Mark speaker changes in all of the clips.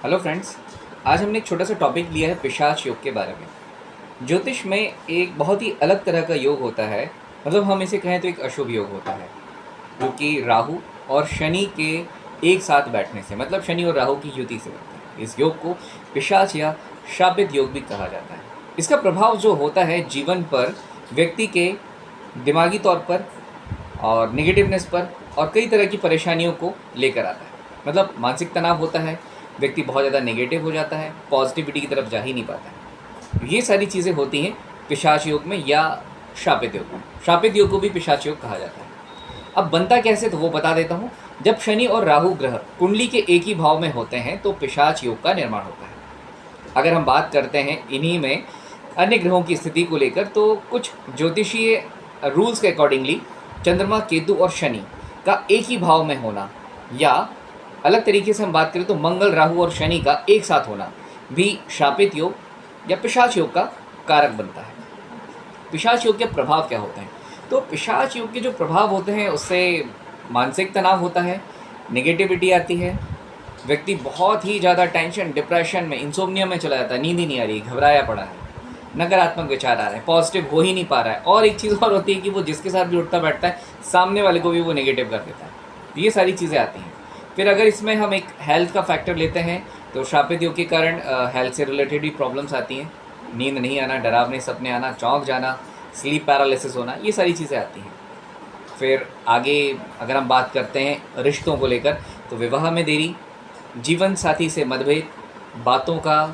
Speaker 1: Hello friends. आज हमने एक छोटा सा टॉपिक लिया है पिशाच योग के बारे में। ज्योतिष में एक बहुत ही अलग तरह का योग होता है, मतलब हम इसे कहें तो एक अशुभ योग होता है, जो कि राहु और शनि के एक साथ बैठने से, मतलब शनि और राहु की युति से बनता है। इस योग को पिशाच या शापित योग भी कहा जाता है। इसका प्रभाव जो होता है जीवन पर, व्यक्ति के दिमागी तौर पर और नेगेटिवनेस पर और कई तरह की परेशानियों को लेकर आता है। मतलब मानसिक तनाव होता है, व्यक्ति बहुत ज़्यादा नेगेटिव हो जाता है, पॉजिटिविटी की तरफ जा ही नहीं पाता है। ये सारी चीज़ें होती हैं पिशाच योग में या शापित योग में। शापित योग को भी पिशाच योग कहा जाता है। अब बनता कैसे, तो वो बता देता हूँ। जब शनि और राहु ग्रह कुंडली के एक ही भाव में होते हैं तो पिशाच योग का निर्माण होता है। अगर हम बात करते हैं इन्हीं में अन्य ग्रहों की स्थिति को लेकर, तो कुछ ज्योतिषीय रूल्स के अकॉर्डिंगली चंद्रमा, केतु और शनि का एक ही भाव में होना, या अलग तरीके से हम बात करें तो मंगल, राहु और शनि का एक साथ होना भी शापित योग या पिशाच योग का कारक बनता है। पिशाच योग के प्रभाव क्या होते हैं? तो पिशाच योग के जो प्रभाव होते हैं उससे मानसिक तनाव होता है, नेगेटिविटी आती है, व्यक्ति बहुत ही ज़्यादा टेंशन, डिप्रेशन में, इंसोम्निया में चला जाता है, नींद ही नहीं आ रही, घबराया पड़ा है, नकारात्मक विचार आ रहे हैं, पॉजिटिव हो ही नहीं पा रहा है। और एक चीज़ और होती है कि वो जिसके साथ भी उठता बैठता है, सामने वाले को भी वो नेगेटिव कर देता है। ये सारी चीज़ें आती हैं। फिर अगर इसमें हम एक हेल्थ का फैक्टर लेते हैं तो शापित योग के कारण हेल्थ से रिलेटेड भी प्रॉब्लम्स आती हैं। नींद नहीं आना, डरावने सपने आना, चौंक जाना, स्लीप पैरालिसिस होना, ये सारी चीज़ें आती हैं। फिर आगे अगर हम बात करते हैं रिश्तों को लेकर, तो विवाह में देरी, जीवन साथी से मतभेद, बातों का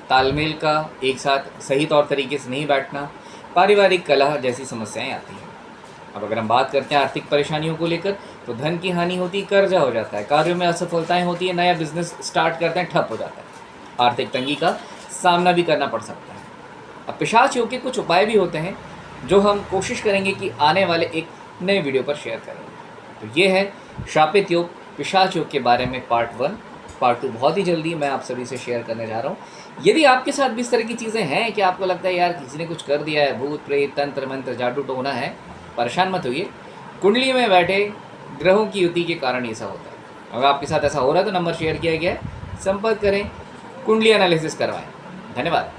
Speaker 1: तालमेल का एक साथ सही तौर तरीके से नहीं बैठना, पारिवारिक कलह जैसी समस्याएं आती हैं। अब अगर हम बात करते हैं आर्थिक परेशानियों को लेकर, तो धन की हानि होती है, कर्जा हो जाता है, कार्यों में असफलताएं होती है, नया बिजनेस स्टार्ट करते हैं, ठप हो जाता है, आर्थिक तंगी का सामना भी करना पड़ सकता है। अब पिशाच योग के कुछ उपाय भी होते हैं जो हम कोशिश करेंगे कि आने वाले एक नए वीडियो पर शेयर करेंगे। तो ये है शापित योग, पिशाच योग के बारे में पार्ट 1। पार्ट 2 बहुत ही जल्दी मैं आप सभी से शेयर करने जा रहा हूँ। यदि आपके साथ भी इस तरह की चीज़ें हैं कि आपको लगता है यार किसी ने कुछ कर दिया है, भूत प्रेत, तंत्र मंत्र, जादू टोना है, परेशान मत होइए। कुंडली में बैठे ग्रहों की युति के कारण ऐसा होता है। अगर आपके साथ ऐसा हो रहा है तो नंबर शेयर किया गया है, संपर्क करें, कुंडली एनालिसिस करवाएं। धन्यवाद।